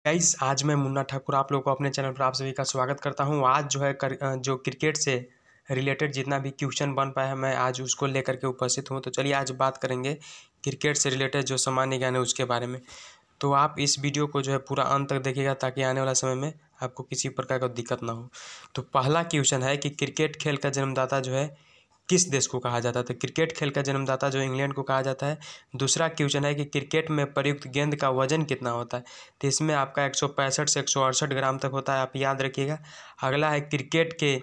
Guys, आज मैं मुन्ना ठाकुर आप लोगों को अपने चैनल पर आप सभी का स्वागत करता हूं। आज जो है जो क्रिकेट से रिलेटेड जितना भी क्वेश्चन बन पाया है मैं आज उसको लेकर के उपस्थित हूं। तो चलिए आज बात करेंगे क्रिकेट से रिलेटेड जो सामान्य ज्ञान है उसके बारे में। तो आप इस वीडियो को जो है पूरा अंत तक देखिएगा ताकि आने वाला समय में आपको किसी प्रकार का दिक्कत ना हो। तो पहला क्वेश्चन है कि क्रिकेट खेल का जन्मदाता जो है किस देश को कहा जाता है? तो क्रिकेट खेल का जन्मदाता जो इंग्लैंड को कहा जाता है। दूसरा क्वेश्चन है कि क्रिकेट में प्रयुक्त गेंद का वजन कितना होता है? तो इसमें आपका 165 से 168 ग्राम तक होता है, आप याद रखिएगा। अगला है क्रिकेट के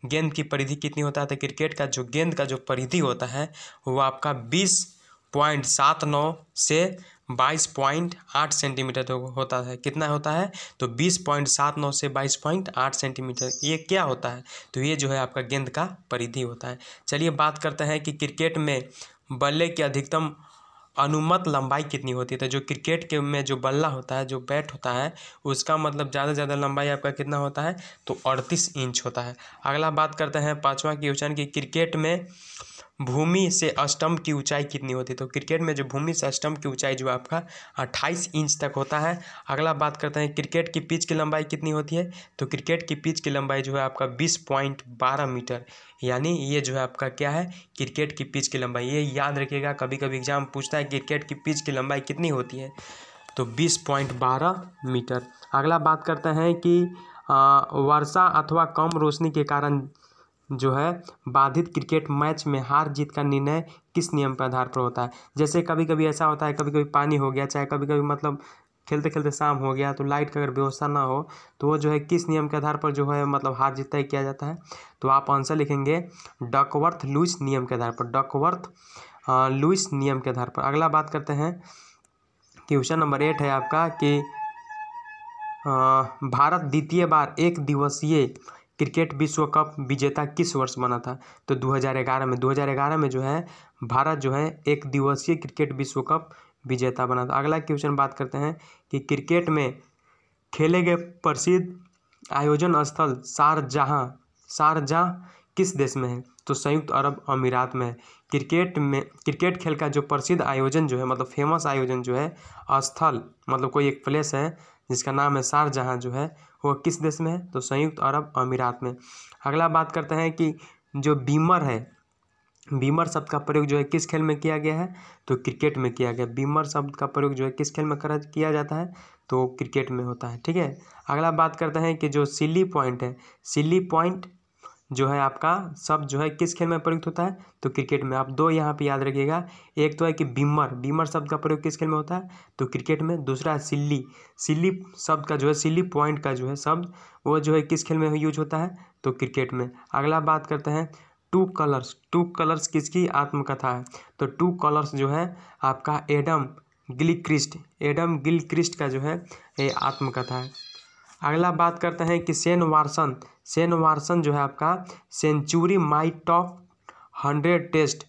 गेंद की परिधि कितनी होता है? तो क्रिकेट का जो गेंद का जो परिधि होता है वो आपका 20.79 से 22.8 सेंटीमीटर होता है। कितना होता है? तो 20.79 से 22.8 सेंटीमीटर। ये क्या होता है? तो ये जो है आपका गेंद का परिधि होता है। चलिए बात करते हैं कि क्रिकेट में बल्ले की अधिकतम अनुमत लंबाई कितनी होती है? तो जो क्रिकेट के में जो बल्ला होता है, जो बैट होता है, उसका मतलब ज़्यादा से ज़्यादा लंबाई आपका कितना होता है? तो 38 इंच होता है। अगला बात करते हैं पाँचवा क्वेश्चन की क्रिकेट में भूमि से स्टंप की ऊंचाई कितनी होती है? तो क्रिकेट में जो भूमि से स्टंप की ऊंचाई जो आपका 28 इंच तक होता है। अगला बात करते हैं क्रिकेट की पिच की लंबाई कितनी होती है? तो क्रिकेट की पिच की लंबाई जो है आपका 20.12 मीटर, यानी ये जो है आपका क्या है? क्रिकेट की पिच की लंबाई। ये याद रखिएगा, कभी कभी एग्जाम पूछता है क्रिकेट की पिच की लंबाई कितनी होती है? तो 20.12 मीटर। अगला बात करते हैं कि वर्षा अथवा कम रोशनी के कारण जो है बाधित क्रिकेट मैच में हार जीत का निर्णय किस नियम के आधार पर होता है? जैसे कभी कभी ऐसा होता है, कभी कभी पानी हो गया, चाहे कभी कभी मतलब खेलते खेलते शाम हो गया तो लाइट का अगर व्यवस्था ना हो तो वो जो है किस नियम के आधार पर जो है मतलब हार जीत तय किया जाता है? तो आप आंसर लिखेंगे डकवर्थ लुईस नियम के आधार पर। डकवर्थ लुईस नियम के आधार पर। अगला बात करते हैं, क्वेश्चन नंबर 8 है आपका कि भारत द्वितीय बार एक दिवसीय क्रिकेट विश्व कप विजेता किस वर्ष बना था? तो 2011 में। 2011 में जो है भारत जो है एक दिवसीय क्रिकेट विश्व कप विजेता बना था। अगला क्वेश्चन बात करते हैं कि क्रिकेट में खेले गए प्रसिद्ध आयोजन स्थल शारजाह किस देश में है? तो संयुक्त अरब अमीरात में है। क्रिकेट खेल का जो प्रसिद्ध आयोजन जो है मतलब फेमस आयोजन जो है स्थल मतलब कोई एक प्लेस है जिसका नाम है शारजाह, जो है वो किस देश में है? तो संयुक्त अरब अमीरात में। अगला बात करते हैं कि जो बीमर है, बीमर शब्द का प्रयोग जो है किस खेल में किया गया है? तो क्रिकेट में किया गया। बीमर शब्द का प्रयोग जो है किस खेल में किया जाता है? तो क्रिकेट में होता है। ठीक है। अगला बात करते हैं कि जो सिली पॉइंट है, सिली पॉइंट जो है आपका शब्द जो है किस खेल में प्रयुक्त होता है? तो क्रिकेट में। आप दो यहाँ पे याद रखिएगा, एक तो है कि बीमर शब्द का प्रयोग किस खेल में होता है? तो क्रिकेट में। दूसरा है सिल्ली शब्द का जो है सिल्ली पॉइंट का जो है शब्द वो जो है किस खेल में यूज होता है? तो क्रिकेट में। अगला बात करते हैं टू कलर्स किसकी आत्मकथा है? तो टू कलर्स जो है आपका एडम गिलक्रिस्ट का जो है ये आत्मकथा है। अगला बात करते हैं कि शेन वाटसन जो है आपका century my top 100 test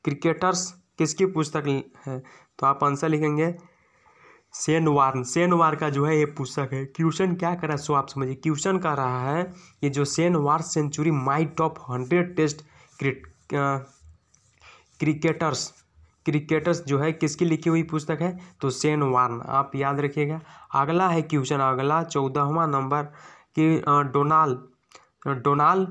cricketers किसकी पुस्तक है? तो आप आंसर लिखेंगे शेन वार्न का जो है ये पुस्तक है। क्वेश्चन क्या कर रहा है सो आप समझिए। क्वेश्चन कर रहा है कि जो Shane Warne century my top 100 test cricketers जो है किसकी लिखी हुई पुस्तक है? तो शेन वार्न, आप याद रखिएगा। अगला है क्वेश्चन, अगला 14वां नंबर कि डोनाल्ड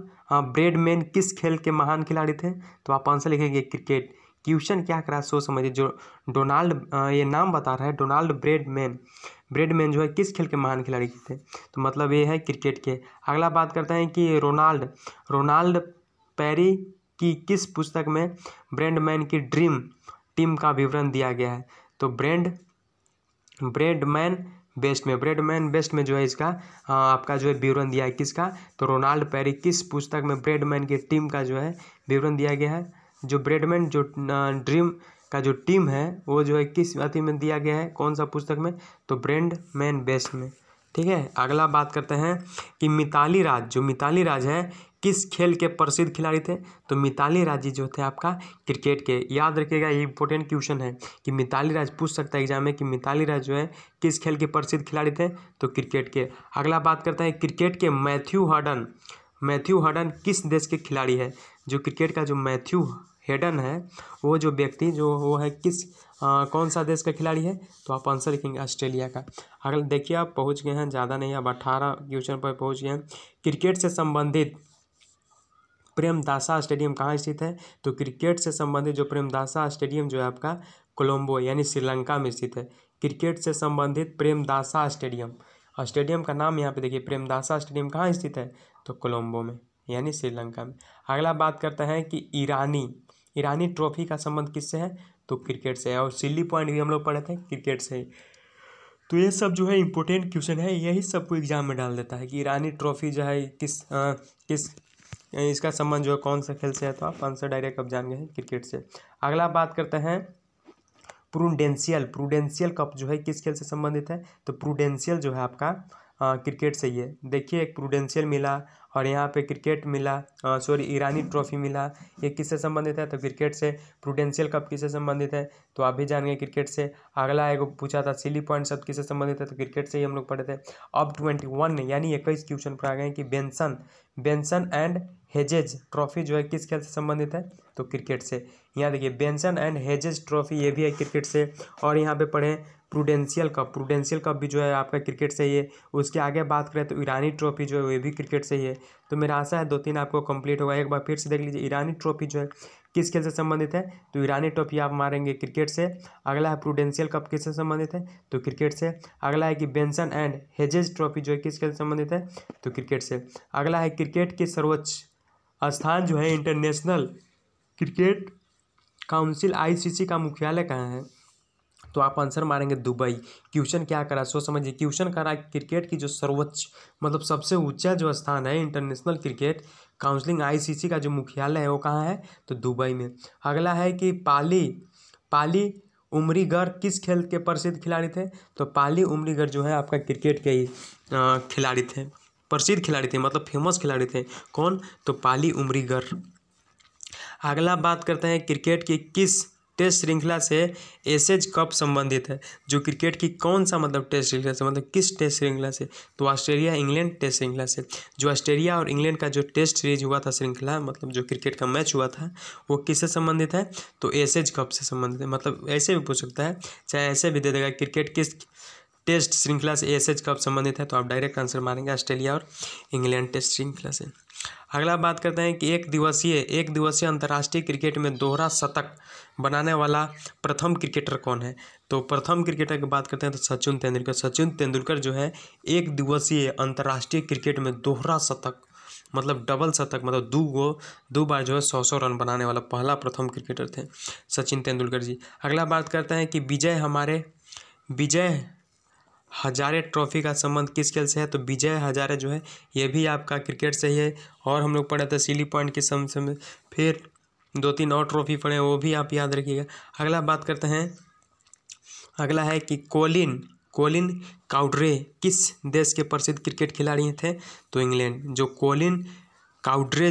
ब्रैडमैन किस खेल के महान खिलाड़ी थे? तो आप आंसर लिखेंगे क्रिकेट। क्वेश्चन क्या करा सो समझिए। जो डोनाल्ड ये नाम बता रहा है डोनाल्ड ब्रैडमैन जो है किस खेल के महान खिलाड़ी थे? तो मतलब ये है क्रिकेट के। अगला बात करते हैं कि रोनाल्ड पेरी की किस पुस्तक में ब्रैडमैन की ड्रीम टीम का विवरण दिया गया है? तो ब्रैडमैन बेस्ट में जो है इसका आपका जो है विवरण दिया है किसका? तो रोनाल्ड पेरी किस पुस्तक में ब्रैडमैन की टीम का जो है विवरण दिया गया है? जो ब्रैडमैन जो ड्रीम का जो टीम है वो जो है किस अति में दिया गया है, कौन सा पुस्तक में? तो ब्रैडमैन बेस्ट में। ठीक है। अगला बात करते हैं कि मिताली राज है किस खेल के प्रसिद्ध खिलाड़ी थे? तो मिताली राज जी जो थे आपका क्रिकेट के। याद रखिएगा, ये इंपॉर्टेंट क्वेश्चन है कि मिताली राज पूछ सकता है एग्जाम में कि मिताली राज जो है किस खेल के प्रसिद्ध खिलाड़ी थे? तो क्रिकेट के। अगला बात करते हैं क्रिकेट के मैथ्यू हडन किस देश के खिलाड़ी है? जो क्रिकेट का जो मैथ्यू हेडन है वो जो व्यक्ति जो वो है किस कौन सा देश का खिलाड़ी है, तो आप आंसर लिखेंगे ऑस्ट्रेलिया का। अगला देखिए आप पहुंच गए हैं, ज़्यादा नहीं, अब 18 क्वेश्चन पर पहुंच गए हैं। क्रिकेट से संबंधित प्रेमदासा स्टेडियम कहाँ स्थित है, तो क्रिकेट से संबंधित जो प्रेमदासा स्टेडियम जो है आपका कोलंबो यानी श्रीलंका में स्थित है। क्रिकेट से संबंधित प्रेमदासा स्टेडियम, स्टेडियम का नाम यहाँ पे देखिए, प्रेमदासा स्टेडियम कहाँ स्थित है, तो कोलंबो में यानी श्रीलंका में। अगला बात करते हैं कि ईरानी ट्रॉफी का संबंध किससे है, तो क्रिकेट से है, और सिल्ली पॉइंट भी हम लोग पढ़े थे क्रिकेट से। तो ये सब जो है इंपॉर्टेंट क्वेश्चन है, यही सबको एग्जाम में डाल देता है कि ईरानी ट्रॉफी जो है किस इसका संबंध जो है कौन सा खेल से है, तो आप आंसर डायरेक्ट अब जान गए हैं क्रिकेट से। अगला बात करते हैं प्रूडेंशियल कप जो है किस खेल से संबंधित है, तो प्रूडेंशियल जो है आपका क्रिकेट से ही है। देखिए एक प्रूडेंशियल मिला और यहाँ पे क्रिकेट मिला, सॉरी ईरानी ट्रॉफी मिला, ये किससे संबंधित है, तो क्रिकेट से। प्रूडेंशियल कप किससे संबंधित है, तो आप भी जान गए क्रिकेट से। अगला एक पूछा था सिली पॉइंट शब्द किससे संबंधित है, तो क्रिकेट से ही हम लोग पढ़े थे। अब 21 यानी 21 क्वेश्चन पर आ गए कि बेंसन एंड हेजेज ट्रॉफी जो है किस खेल से संबंधित है, तो क्रिकेट से। यहाँ देखिए बेंसन एंड हेजेज ट्रॉफी ये भी है क्रिकेट से। और यहाँ पे पढ़े प्रूडेंशियल कप भी जो है आपका क्रिकेट से ही है। उसके आगे बात करें तो ईरानी ट्रॉफी जो है वो भी क्रिकेट से ही है। तो मेरा आशा है 2-3 आपको कंप्लीट होगा। एक बार फिर से देख लीजिए, ईरानी ट्रॉफी जो है किस खेल से संबंधित है, तो ईरानी ट्रॉफी आप मारेंगे क्रिकेट से। अगला है प्रूडेंशियल कप किससे संबंधित है, तो क्रिकेट से। अगला है कि बेंसन एंड हेजेज ट्रॉफी जो है किस खेल से संबंधित है, तो क्रिकेट से। अगला है क्रिकेट के सर्वोच्च स्थान जो है इंटरनेशनल क्रिकेट काउंसिल ICC का मुख्यालय कहाँ है, तो आप आंसर मारेंगे दुबई। क्वेश्चन क्या करा सोच समझिए, क्वेश्चन करा क्रिकेट की जो सर्वोच्च मतलब सबसे ऊंचा जो स्थान है इंटरनेशनल क्रिकेट काउंसिलिंग ICC का जो मुख्यालय है वो कहाँ है, तो दुबई में। अगला है कि पाली उमरीगर किस खेल के प्रसिद्ध खिलाड़ी थे, तो पाली उमरीगर जो है आपका क्रिकेट के ही खिलाड़ी थे, प्रसिद्ध खिलाड़ी थे, मतलब फेमस खिलाड़ी थे। कौन, तो पाली उमरीगर। अगला बात करते हैं क्रिकेट की किस टेस्ट श्रृंखला से एशेज कप संबंधित है, जो क्रिकेट की कौन सा मतलब टेस्ट श्रृंखला से, मतलब किस टेस्ट श्रृंखला से, तो ऑस्ट्रेलिया इंग्लैंड टेस्ट श्रृंखला से। जो ऑस्ट्रेलिया और इंग्लैंड का जो टेस्ट सीरीज हुआ था श्रृंखला, मतलब जो क्रिकेट का मैच हुआ था वो किससे संबंधित है, तो एशेज कप से संबंधित है। मतलब ऐसे भी पूछ सकता है, चाहे ऐसे भी दे देगा क्रिकेट किस टेस्ट श्रृंखला से एशेज कप संबंधित है, तो आप डायरेक्ट आंसर मारेंगे ऑस्ट्रेलिया और इंग्लैंड टेस्ट श्रृंखला से। अगला बात करते हैं कि एक दिवसीय अंतर्राष्ट्रीय क्रिकेट में दोहरा शतक बनाने वाला प्रथम क्रिकेटर कौन है, तो प्रथम क्रिकेटर की बात करते हैं तो सचिन तेंदुलकर जो है एक दिवसीय अंतर्राष्ट्रीय क्रिकेट में दोहरा शतक मतलब डबल शतक मतलब दो बार जो है 100 रन बनाने वाला पहला प्रथम क्रिकेटर थे सचिन तेंदुलकर जी। अगला बात करते हैं कि विजय हजारे ट्रॉफी का संबंध किस खेल से है, तो विजय हजारे जो है ये भी आपका क्रिकेट से ही है। और हम लोग पढ़े थे सिली पॉइंट के समय में, फिर 2-3 और ट्रॉफी पढ़े, वो भी आप याद रखिएगा। अगला बात करते हैं, अगला है कि कोलिन काउड्रे किस देश के प्रसिद्ध क्रिकेट खिलाड़ी थे, तो इंग्लैंड। जो कोलिन काउड्रे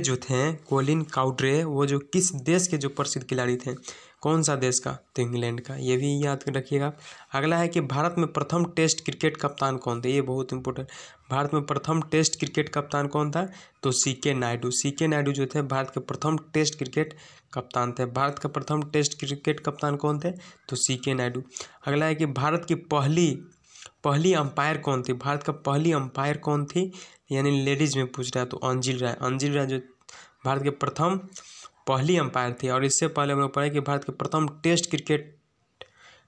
वो जो किस देश के जो प्रसिद्ध खिलाड़ी थे, कौन सा देश का, तो इंग्लैंड का, ये भी याद रखिएगा। अगला है कि भारत में प्रथम टेस्ट क्रिकेट कप्तान कौन थे, ये बहुत इंपॉर्टेंट। भारत में प्रथम टेस्ट क्रिकेट कप्तान कौन था, तो सीके नायडू जो थे भारत के प्रथम टेस्ट क्रिकेट कप्तान थे। भारत का प्रथम टेस्ट क्रिकेट कप्तान कौन थे, तो सीके नायडू। अगला है कि भारत की पहली अंपायर कौन थी, भारत का पहली अंपायर कौन थी, यानी लेडीज में पूछ रहा है, तो अंजिल राय जो भारत के प्रथम पहली अंपायर थी। और इससे पहले हम लोग पढ़े कि भारत के प्रथम टेस्ट क्रिकेट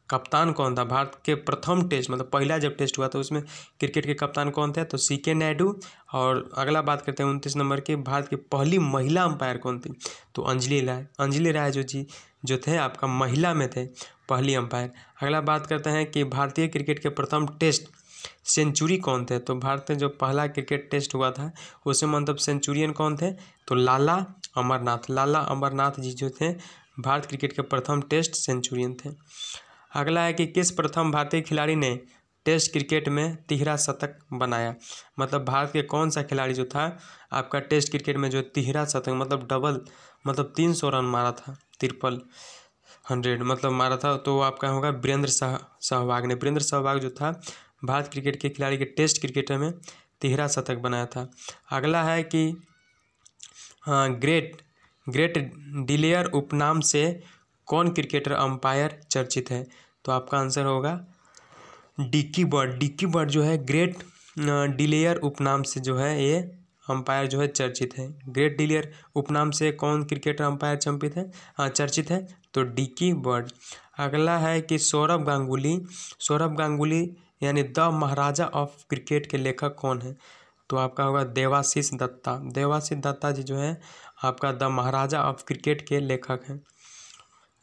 कप्तान कौन था, भारत के प्रथम टेस्ट मतलब पहला जब टेस्ट हुआ तो उसमें क्रिकेट के कप्तान कौन थे, तो सीके नायडू। और अगला बात करते हैं 29 नंबर की, भारत की पहली महिला अंपायर कौन थी, तो अंजलि राय जो थे आपका महिला में थे पहली अंपायर। अगला बात करते हैं कि भारतीय क्रिकेट के प्रथम टेस्ट सेंचुरी कौन थे, तो भारत में जो पहला क्रिकेट टेस्ट हुआ था उसमें मतलब सेंचुरियन कौन थे, तो लाला अमरनाथ जी जो थे भारत क्रिकेट के प्रथम टेस्ट सेंचुरियन थे। अगला है कि किस प्रथम भारतीय खिलाड़ी ने टेस्ट क्रिकेट में तिहरा शतक बनाया, मतलब भारत के कौन सा खिलाड़ी जो था आपका टेस्ट क्रिकेट में जो तिहरा शतक मतलब डबल मतलब 300 रन मारा था, 100 मतलब मारा था, तो आपका होगा वीरेंद्र सहवाग जो था भारत क्रिकेट के खिलाड़ी के टेस्ट क्रिकेटर में तिहरा शतक बनाया था। अगला है कि ग्रेट डिलेयर उपनाम से कौन क्रिकेटर अंपायर चर्चित है? तो आपका आंसर होगा डिक्की बर्ड। डिक्की बर्ड जो है ग्रेट डिलेयर उपनाम से जो है ये अंपायर जो है चर्चित है। ग्रेट डिलेयर उपनाम से कौन क्रिकेटर अंपायर चर्चित है? तो डिक्की बर्ड। अगला है कि सौरव गांगुली यानी द महाराजा ऑफ क्रिकेट के लेखक कौन है? तो आपका होगा देवाशीष दत्ता। देवाशीष दत्ता जी जो है आपका द महाराजा ऑफ क्रिकेट के लेखक हैं।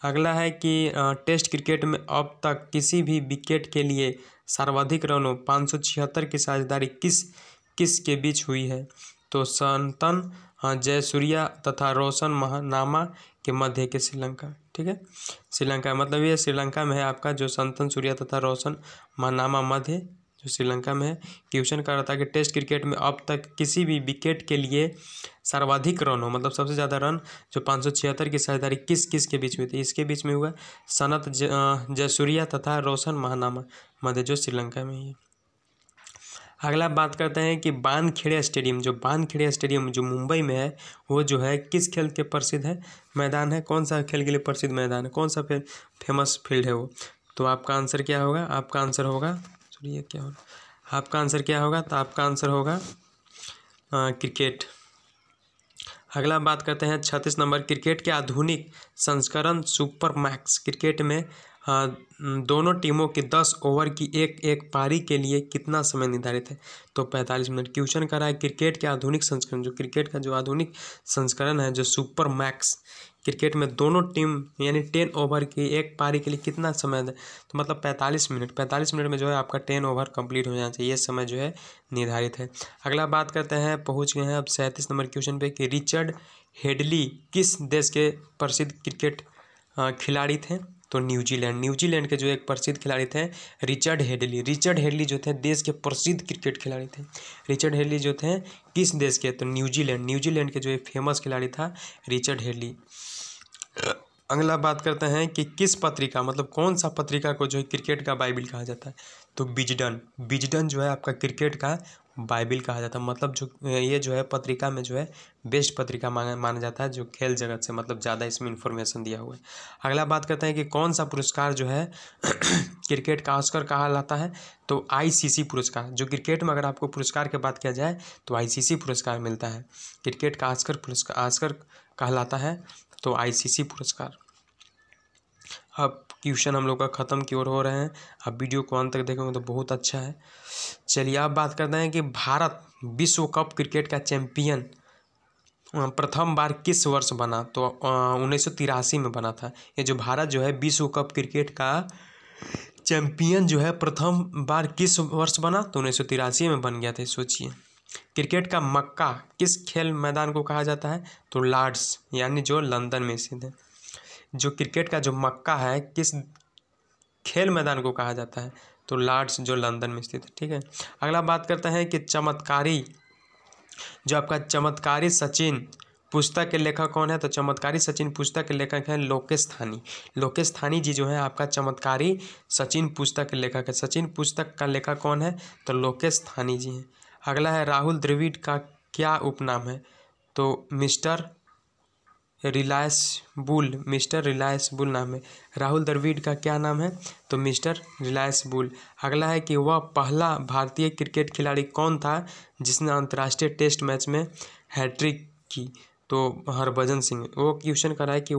अगला है कि टेस्ट क्रिकेट में अब तक किसी भी विकेट के लिए सर्वाधिक रनों 576 की साझेदारी किस के बीच हुई है? तो संतन जयसूर्या तथा रोशन महानामा के मध्य के श्रीलंका। ठीक है, श्रीलंका मतलब ये श्रीलंका में है आपका जो संतन सूर्या तथा रोशन महानामा मध्य जो श्रीलंका में है। क्वेश्चन कर रहा था कि टेस्ट क्रिकेट में अब तक किसी भी विकेट के लिए सर्वाधिक रन हो, मतलब सबसे ज़्यादा रन जो 576 की साझेदारी किस के बीच में थी? इसके बीच में हुआ सनत जयसूर्या तथा रोशन महानामा मध्य जो श्रीलंका में है। अगला बात करते हैं कि वानखेड़े स्टेडियम जो मुंबई में है वो जो है किस खेल के प्रसिद्ध है मैदान है? कौन सा खेल के लिए प्रसिद्ध मैदान है? कौन सा फेमस फील्ड है वो? तो आपका आंसर क्या होगा? आपका आंसर होगा तो आपका आंसर होगा क्रिकेट। अगला बात करते हैं 36 नंबर, क्रिकेट के आधुनिक संस्करण सुपर मैक्स क्रिकेट में दोनों टीमों के 10 ओवर की एक पारी के लिए कितना समय निर्धारित है? तो 45 मिनट। क्वेश्चन कर रहा है क्रिकेट के आधुनिक संस्करण जो क्रिकेट का जो आधुनिक संस्करण है जो सुपर मैक्स क्रिकेट में दोनों टीम यानी 10 ओवर की एक पारी के लिए कितना समय है? तो मतलब 45 मिनट। 45 मिनट में जो है आपका 10 ओवर कंप्लीट हो जाना चाहिए, ये समय जो है निर्धारित है। अगला बात करते हैं, पहुंच गए हैं अब 37 नंबर क्वेश्चन पे कि रिचर्ड हेडली किस देश के प्रसिद्ध क्रिकेट खिलाड़ी थे? तो न्यूजीलैंड के जो एक प्रसिद्ध खिलाड़ी थे रिचर्ड हेडली जो थे देश के प्रसिद्ध क्रिकेट खिलाड़ी थे। रिचर्ड हेडली जो थे किस देश के? तो न्यूजीलैंड के जो एक फेमस खिलाड़ी था रिचर्ड हेडली। अगला बात करते हैं कि किस पत्रिका मतलब कौन सा पत्रिका को जो है क्रिकेट का बाइबिल कहा जाता है? तो विजडन जो है आपका क्रिकेट का बाइबिल कहा जाता है। मतलब जो ये जो है पत्रिका में जो है बेस्ट पत्रिका माना जाता है जो खेल जगत से मतलब ज़्यादा इसमें इन्फॉर्मेशन दिया हुआ है। अगला बात करते हैं कि कौन सा पुरस्कार जो है क्रिकेट का ऑस्कर कहलाता है? तो आईसीसी पुरस्कार। जो क्रिकेट में अगर आपको पुरस्कार की बात किया जाए तो आईसीसी पुरस्कार मिलता है। क्रिकेट का ऑस्कर कहलाता है तो आईसीसी पुरस्कार। अब क्वेश्चन हम लोग का ख़त्म की ओर हो रहे हैं। अब वीडियो को अंत तक देखेंगे तो बहुत अच्छा है। चलिए अब बात करते हैं कि भारत विश्व कप क्रिकेट का चैंपियन प्रथम बार किस वर्ष बना? तो 1983 में बना था। ये जो भारत जो है विश्व कप क्रिकेट का चैंपियन जो है प्रथम बार किस वर्ष बना? तो 1983 में बन गया था। सोचिए, क्रिकेट का मक्का किस खेल मैदान को कहा जाता है? तो लॉर्ड्स यानी जो लंदन में स्थित है। जो क्रिकेट का जो मक्का है किस खेल मैदान को कहा जाता है? तो लॉर्ड्स जो लंदन में स्थित है। ठीक है, अगला बात करते हैं कि चमत्कारी सचिन पुस्तक के लेखक कौन है? तो चमत्कारी सचिन पुस्तक के लेखक हैं लोकेश थानी जी जो है आपका चमत्कारी सचिन पुस्तक के लेखक है। सचिन पुस्तक का लेखक कौन है? तो लोकेश थानी जी हैं। अगला है राहुल द्रविड़ का क्या उपनाम है? तो मिस्टर रिलायंस बुल नाम है। राहुल द्रविड़ का क्या नाम है? तो मिस्टर रिलायंस बुल। अगला है कि वह पहला भारतीय क्रिकेट खिलाड़ी कौन था जिसने अंतर्राष्ट्रीय टेस्ट मैच में हैट्रिक की? तो हरभजन सिंह। वो क्वेश्चन कर रहा है कि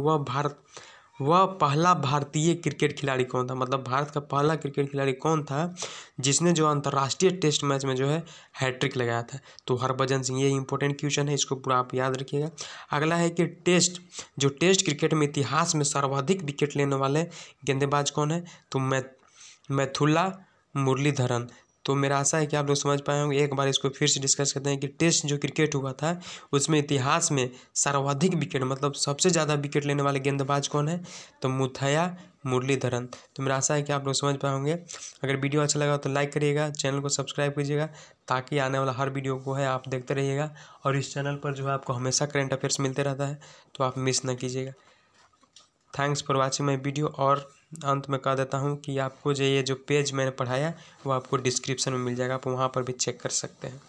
वह पहला भारतीय क्रिकेट खिलाड़ी कौन था, मतलब भारत का पहला क्रिकेट खिलाड़ी कौन था जिसने जो अंतर्राष्ट्रीय टेस्ट मैच में जो है हैट्रिक लगाया था? तो हरभजन सिंह। ये इंपॉर्टेंट क्वेश्चन है, इसको पूरा आप याद रखिएगा। अगला है कि टेस्ट क्रिकेट में इतिहास में सर्वाधिक विकेट लेने वाले गेंदबाज कौन है? तो मैथुला मुरलीधरन। तो मेरा आशा है कि आप लोग समझ पाए होंगे। एक बार इसको फिर से डिस्कस करते हैं कि टेस्ट जो क्रिकेट हुआ था उसमें इतिहास में सर्वाधिक विकेट मतलब सबसे ज़्यादा विकेट लेने वाले गेंदबाज कौन है? तो मुथैया मुरलीधरन। तो मेरा आशा है कि आप लोग समझ पाए होंगे। अगर वीडियो अच्छा लगा तो लाइक करिएगा, चैनल को सब्सक्राइब कीजिएगा ताकि आने वाला हर वीडियो को है आप देखते रहिएगा। और इस चैनल पर जो है आपको हमेशा करंट अफेयर्स मिलते रहता है तो आप मिस ना कीजिएगा। Thanks for watching my video. और अंत में कह देता हूँ कि आपको जो ये जो पेज मैंने पढ़ाया वो आपको डिस्क्रिप्शन में मिल जाएगा, आप वहाँ पर भी चेक कर सकते हैं।